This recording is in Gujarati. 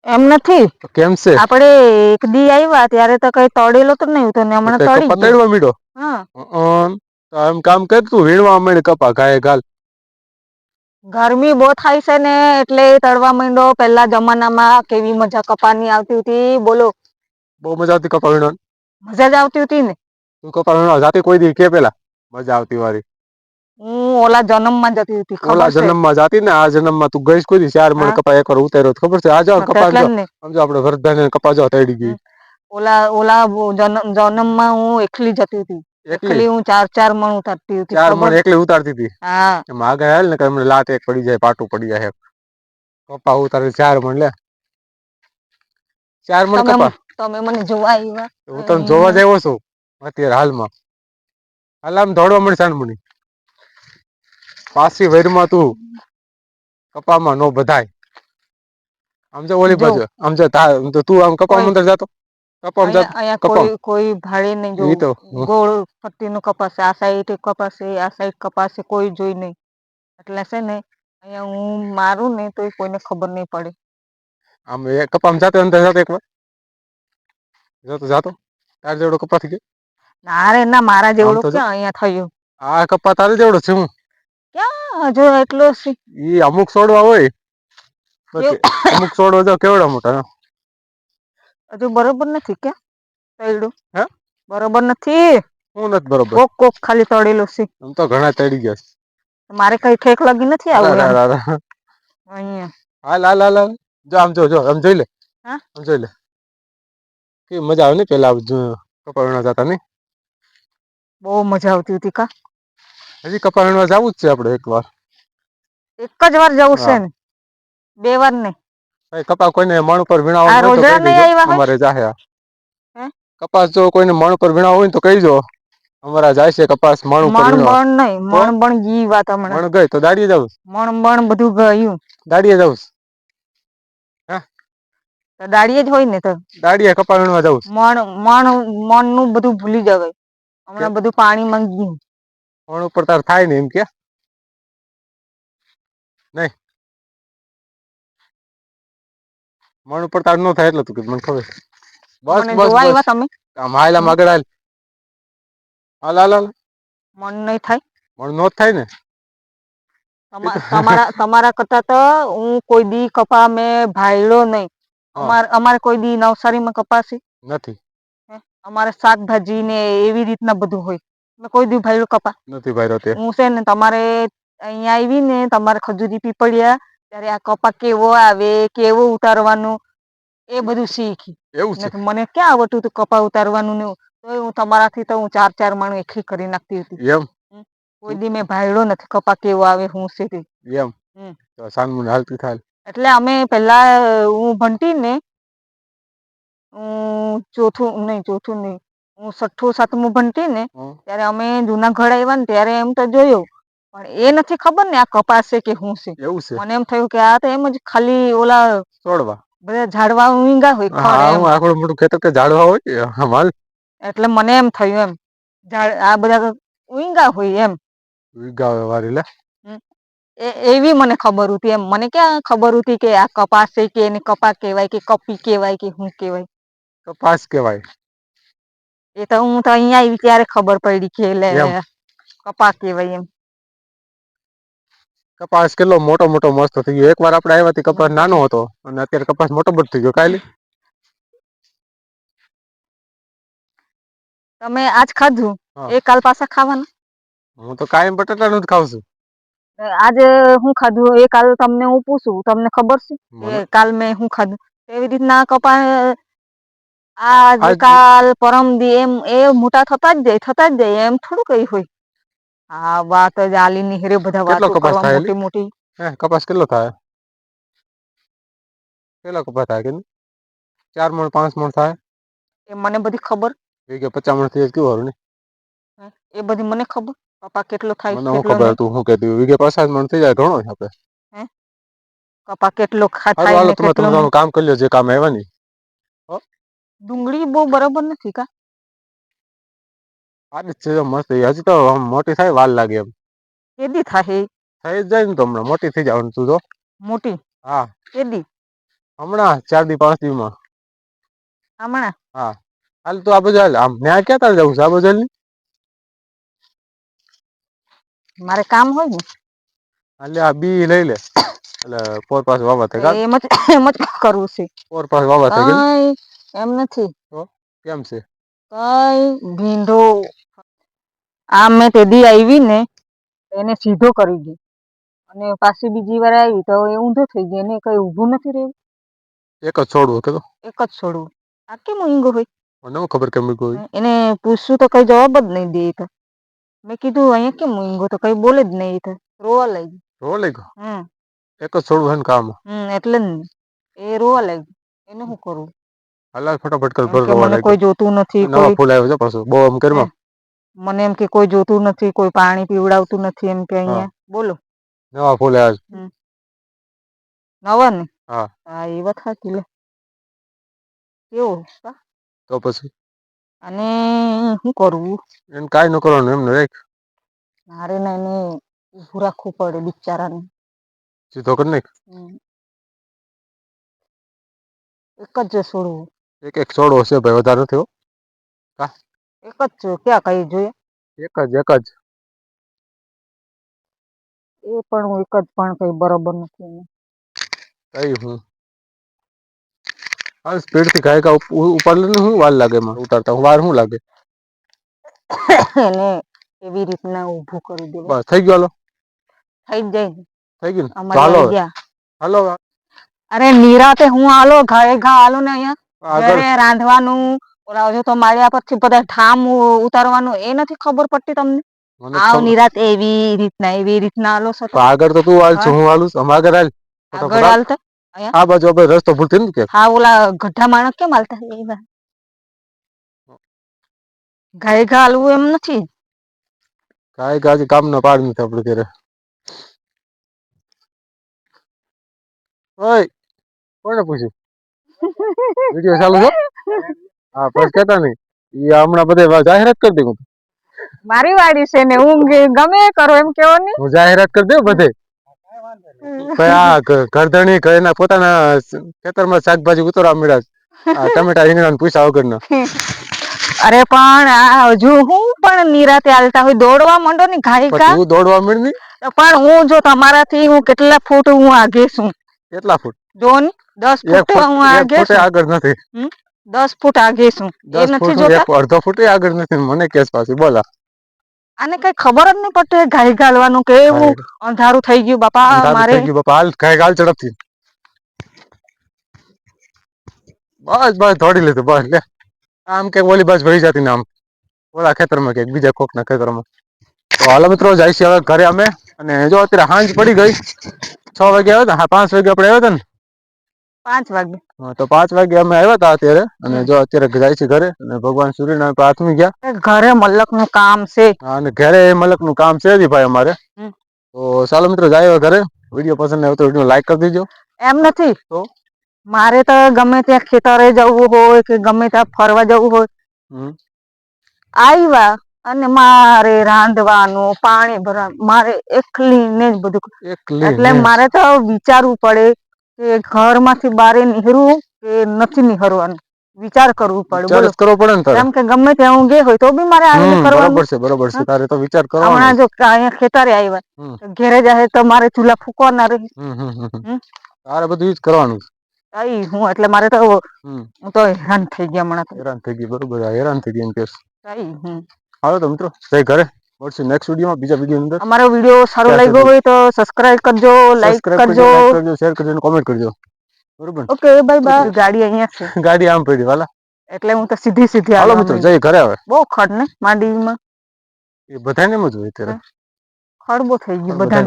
એમ નથી. કેમ છે આપડે એક દી આવ્યા ત્યારે તો કઈ તળેલો તો નહી તો ને હમણાં તળી કપા ગયો. તેડવા મીડો હા. એમ કામ કર તું વીણવા મળ કપા ગાય ગાલ. ગરમી બહુ થાય છે ને એટલે તડવા માંડો પેલા જમાનામાં કેવી મજા કપાની આવતી હતી બોલો. બહુ મજા આવતી કપા વીણવાની. મજા જ આવતી હતી ને. તું કપા વીણવા જાતી કોઈ દી કે પેલા મજા આવતી વારી. હું ઓલા જન્મમાં જતી હતી ખબર ઓલા છે જન્મમાં જાતી ને આ જન્મમાં તું ગઈશ કોઈ દી 4 મણ હા કપા એકવાર ઉતાર્યો ખબર છે આ કપા એટલે જો જ ને સમજો આપડે વરદાન કપા જો તઈડી ગઈ. ઓલા જન્મમાં હું એકલી જતી હતી. એકલી હું 4 મણ ઉતારતી હતી 4 ખબર મણ એકલી ઉતારતી હતી હા. એમાં આગળ હાલ ને કે લાત એક પડી જાય પાટું પડી જાય કપા ઉતારે 4 મણ લે. 4 મણ કપા તમે મને જોવા આવ્યા હું તને જોવા જ આવ્યો છું. અત્યારે હાલમાં હાલ આમ દોડવા મણ સાણમણી. પાછી વેરમાં તું કપામાં નો બધાય. આમ જો ઓલી બાજુ આમ જો તું આમ કપા કોઈ અંદર જાતો. કપામાં જાતો અહીંયા કપામાં કોઈ ભાડે નહી ઈ તો જોવું ગોળ પટ્ટી નું કપાસ આ સાઈડ કપાસે આ સાઈડ કપાસે કોઈ જોઈ નહી. એટલે છે ને અહિયાં હું મારું ને તો કોઈને ખબર નહી પડે. આમ એક કપામાં જાતો અંદર જાતો એકવાર જાતો તાર જેવડો કપા થઈ ગયો. ના રે ના મારા જેવડું ક્યાં અહિયાં થયું. આ કપ્પા તારી જેવડો છે હું. ક્યાં હજુ એટલો છે. ઈ અમુક છોડવા હોય પછી અમુક છોડવા જો કેવડા મોટા. હજુ બરોબર નથી કે પયડું હે બરોબર નથી. હું નથી બરોબર કોક કોક ખાલી તળેલું છે. આમ તો ઘણા તડી ગયા છે. મારે કઈ ઠેક લગી નથી આવું એમ અહિયાં. હાલ હાલ હાલ જો આમ જો આમ જોઈ લે હા આમ જોઈ લે. કે મજા આવે ને પેલા કપા વીણવા જતા નઈ. બહુ મજા આવતી હતી કા. હજી કપા વીણવા જવું જ છે આપડે એક વાર. એક જ વાર જવું છે હા ને 2 વાર નઈ. કપા કોઈને મણ ઉપર આ વીણાવાનું હોય તો રોજડા કઈ નહી દેજો આવ્યા હોય અમારે જાહે. હે કપાસ જો કોઈને મણ પર વીણાવું હોય ને તો કહીજો અમારા જાય છે કપાસ મણ ઉપર વીણવા. બણ નઈ તો મણ બણ ગી વાત હમણાં મણ ગઈ તો દાડીએ જવું મણ બણ બધું ગયું. દાડીએ જઉું હે. તો દાડિએ જ હોય ને તો દાડીએ કપા વીણવા જવું મણ નું બધું ભૂલી જવાય હમણાં બધું પાણી માં ગયું. મણ ઉપર તાર થાય ને એમ કે નઈ. મણ ઉપર તાર નો થાય એટલે તું કીધું મને ખબર છે. તો બસ મને બસ જોવા બસ આવ્યા તમે આમ હાલ આમ આગળ હાલ હાલ હાલ હાલ. મન નહી થાય. મણ નો થાય ને. એ તો તમારા કરતા તો હું કોઈ દી કપા મેં ભાયડો નહી. હા અમારે કોઈ દી નવસારીમાં કપાસ છે. નથી. અમારે શાકભાજી ને એવી રીતના બધું હોય મે કોઈ દી ભાયડું કપા. નથી ભાઈરો તે હું છે ને તમારે અહિયાં આવી ને તમારે ખજૂરી પીપળ્યા ત્યારે આ કપા કેવો આવે કેવો ઉતારવાનું એ બધું શીખી. એવું છે મને ક્યાં આવડતું તું કપા ઉતારવાનું ને તો હું તમારાથી તો હું 4 મણ એકલી કરી નાખતી હતી. એમ કોઈ દી મેં ભાયડો નથી કપા કેવો આવે હું છે તે. એમ તો સાનમું હાલતું થાય. એટલે અમે પેલા હું ભણતી ને ચોથું નઈ હું છઠ્ઠું સાતમું ભણતી ને ત્યારે અમે જુનાગઢ આવ્યા ને ત્યારે એમ તો જોયું પણ એ નથી ખબર ને આ કપાસ છે કે હું છે એવું છે મને એમ થયું કે આ તો એમ જ ખાલી ઓલા છોડવા બધા ઝાડવા ઊંગા હોય ખડ હા એમ હું આખું મોટું ખેતર કે ઝાડવા હોય હાલ એટલે મને એમ થયું એમ આ બધા ઊંગા હોય એમ. ઊંગા વારી લે. એવી મને ખબર હતી એમ મને ક્યાં ખબર હતી કે આ કપાસ છે કે એને કપા કેવાય કે કપી કેવાય કે હું કેવાય. કપાસ કેવાય. એ તો હું તો અહિયાં આવી ત્યારે ખબર પડી કે એટલે એમ કપા કેવાય એમ. કપાસ કેટલો મોટો મોટો મસ્ત થઈ ગયો એક વાર આપડે આવ્યા કપાસ નાનો હતો અને અત્યારે કપાસ મોટો બટ થઈ ગયો કાલી. તમે આજ ખાધું હા એ કાલ પાછા ખાવાના. હું તો કાયમ બટાટા નું જ ખાઉં છું. આજે હું ખાધું એ કાલ તમને હું પૂછું તમને ખબર છે કે મને કાલ મેં હું ખાધું એવી રીતના કપા આજ હાલ કાલ પરમ દી એમ એ મોટા થતા જ જાય એમ થોડું કઈ હોય. હા વાત જ આલી નીહરે બધા કેટલો વાતો કપાસ કરવા થાય એલી મોટી મોટી. હે કપાસ કેટલો થાય કેટલો કપાસ થાય કે 4 મણ 5 મણ થાય. એ મને બધી ખબર. એ કે 50 મણ થઈ કેવું હારું ને. એ બધી મને ખબર કપા કેટલો થાય મને હું કેટલો ખબર નઈ. તું શું કેતી વીઘે 50 મણ થઈ જાય ઘણો આપે હે કપા કેટલો હારું થાય હાલો ને તમે કેટલો નહી. તમારું કામ કરી લ્યો જે કામ આવ્યા ની ડુંગળી બહુ બરાબર નથી કા. હા છે મસ્ત હજી તો મોટી થાય વાર લાગે એમ. કેદી થાહે. થઈ જાય ને તો હમણાં મોટી થઈ જવાનું તું તો. મોટી હા કેદી. હમણાં 4 દી 5 દી માં. હમણાં હા હાલ તું આ બાજુ હાલ, આમ ન્યા ક્યાં તારે જવું છે આ બાજુ હાલ ની. મારે કામ હોય ને. એટલે આ બી લઈ લે એટલે પોર પાસ વાવા થાય કાલ. એમ જ કરવું છે. પોર પાસ વાવા થાય કે કઈ એમ નથી. તો કેમ છે. કઈ ભીંડો આમ મેં તે દી આયવી ને એને સીધો કરી દે. અને પાછી બીજી વાર આવી તો એ ઊંધો થઈ જાય એને કઈ ઊભું નથી રહ્યું. એક જ છોડવું કે તો. એક જ છોડવું આ કેમ ઊંઘો હોય. મને હું ખબર કેમ કોઈ. એને પૂછશું તો કઈ જવાબ જ નઈ દે એતો. મેં કીધું અહિયાં કેમ ઊંઘો તો કઈ બોલે જ નહી તો રોવા લાગી. રોવા લાયગો એક જ છોડવું હે ને કામ. એટલે જ ને એ રોવા લાગી એને હું કરું. હાલ ફટાફટ કર એમ ભર કે રોવા મને લાયગો કોઈ જોતું નથી નવા કોઈ ફૂલ આવ્યો છે પાછું બહુ આમ ઘરમાં. મને એમ કે કોઈ જોતું નથી કોઈ પાણી પીવડાવતું નથી એમ કે હા અહિયાં બોલો. નવા ફૂલ આવ્યા નવા ને હા હા એ વાત હાચી લે. એવું તો પછી. અને હું કરવું. એને કાઈ ન કરવાનું એમને રાખ. મારે ને એને ઉભું રાખવું પડે બિચારાને. સીધો કર નાખ. એક જ છોડવું. એક એક છોડવો છે ભાઈ વધારે નથી હો. એક જ છે ક્યાં કઈ જોઈએ. એક જ. એ પણ હું એક જ પણ કઈ બરોબર નથી. કઈ હું. હા સ્પીડ થી ગાયકા ઉપાડ ને શું વાર લાગે એમાં ઉતારતા વાર શું લાગે. એને એવી રીતના ઊભું કરી દેવા. બસ થઈ ગયો હાલો થઈ જ જાય થઈ ગયું ને તો અમારી હાલો આવી હવે ગયા. હાલો અરે નિરાતે હું આલો ઘાએ ઘા આલો ને અહિયાં આગળ ઘરે રાંધવાનું. ઓલા તો માળિયા પરથી બધા ઠામ ઉતારવાનું એ નથી ખબર પડતી તમને. મને આવ ખબર નિરાત એવી રીતના આલો છો તમે આગળ તો તું હાલ છું હું હાલું આગળ હાલ ફટાફટ આગળ હાલ હાલતા આ બાજુ આપણે રસ્તો ભૂલતી ને કે હા ઓલા ગઢા માણસ કેમ હાલતા એ ઘાએ ઘા હાલવું એમ નથી. ઘાએ ઘા કામ ના પાડ નથી આપડે ઘરે. ઓય કોને પૂછ્યું. વિડિયો ચાલુ છે હા બસ કેતા નઈ હમણાં બધે જાહેરાત કરી દે. મારી વાડી છે ને હું ગમે કરો એમ કેવો ને હું જાહેરાત કરી દઉં બધે. આ કરધણી એના પોતાના ખેતરમાં શાકભાજી ઉતરવા મળ્યા ટમેટા રીંગણા પૂછ્યા વગરના. અરે પણ હજુ હું પણ નિરાતે હાલતા હોય દોડવા માંડો ને. ઘાએ પણ ઘા તું દોડવા માંડ ની પણ હું જો તમારાથી હું કેટલા ફૂટ હું આઘે છું. કેટલા ફૂટ જો ને 10 ફૂટ હું એક આઘે ફૂટે છું. આગળ નથી 10 ફૂટ આઘે છું એ 10 નથી ફૂટ જોતા. એક અડધો ફૂટ આગળ નથી મને કેસ પાછી બોલા. આને કઈ ખબર જ નહી પડતી ઘાઈ ઘાલવાનું કેવું અંધારું થઈ ગયું બાપા મારે. હાલ ઘાય હાલ ઝડપથી. બસ દોડી લીધું બસ લે આમ કે ઓલી બસ વહી જતી ને આમ. ઓલા ખેતરમાં કે બીજા કોક ના ખેતરમાં. તો હાલો મિત્રો જાય છે હવે ઘરે અમે અને જો અત્યારે હાંજ પડી ગઈ. 6 વાગે આવ્યા હતા હા 5 વાગે આપડે આવ્યા હતા ને. 5 વાગે. હા તો 5 વાગે અમે આવ્યા તા અત્યારે અને જો અત્યારે જાય છે ઘરે અને ભગવાન સૂર્યનારાયણ પ્રાથમી ગયા. ઘરે મલક નું કામ છે. હા અને ઘરે મલક નું કામ છે જ ભાઈ અમારે. તો ચાલો મિત્રો જાય હવે ઘરે વિડીયો પસંદ આવે તો વિડીયો લાઈક કરી દેજો. એમ નથી. તો મારે તો ગમે ત્યાં ખેતરે જવું હોય કે ગમે ત્યાં ફરવા જવું હોય. આવ્યા અને મારે રાંધવાનું પાણી ભરવાનું મારે એકલી ને જ બધું. એકલી એટલે ને મારે તો વિચારવું પડે કે ઘર માંથી બારે નીકળવું કે નથી નીકળવાનું. વિચાર કરવું પડે વિચાર બોલો જ કરવો પડે ને તારે કેમ કે ગમે ત્યાં હું ગઈ હોય તો બી મારે આવીને બરોબર કરવાનું. છે બરોબર છે તારે તો વિચાર કરવાનો હમણાં જ જો અહીંયા ખેતરે હમ આવ્યા ઘેરે જાય તો મારે ચૂલા ફૂકવાના રહે. તારે બધું ઈ જ કરવાનું. હું એટલે મારે તો હમ હું તો હેરાન થઈ ગયા હમણાં તો. હેરાન થઈ ગઈ બરોબર હેરાન થઈ ગઈ એમ કેસ હું. હાલો તો મિત્રો જય ઘરે મળશું નેક્સ્ટ વિડીયોમાં બીજા વિડીયોની અંદર અમારો વિડીયો સારો ત્યાં લાગ્યો સુધી હોય તો સબસ્ક્રાઇબ કરજો લાઈક સબસ્ક્રાઈબ કરજો. લાઈક કરજો શેર કરજો અને કોમેન્ટ કરજો બરોબર ઓકે બાય બાય ગાડી અહિયાં છે. ગાડી આમ પડી વાલા એટલે હું તો સીધી હાલો હાલવા મિત્રો માંડી જય ઘરે હવે બહુ ખડ ને માંડવીમાં. એ બધાને એમ જ હોય અત્યારે ખડ બો થઈ ગયું બધાને બધાને.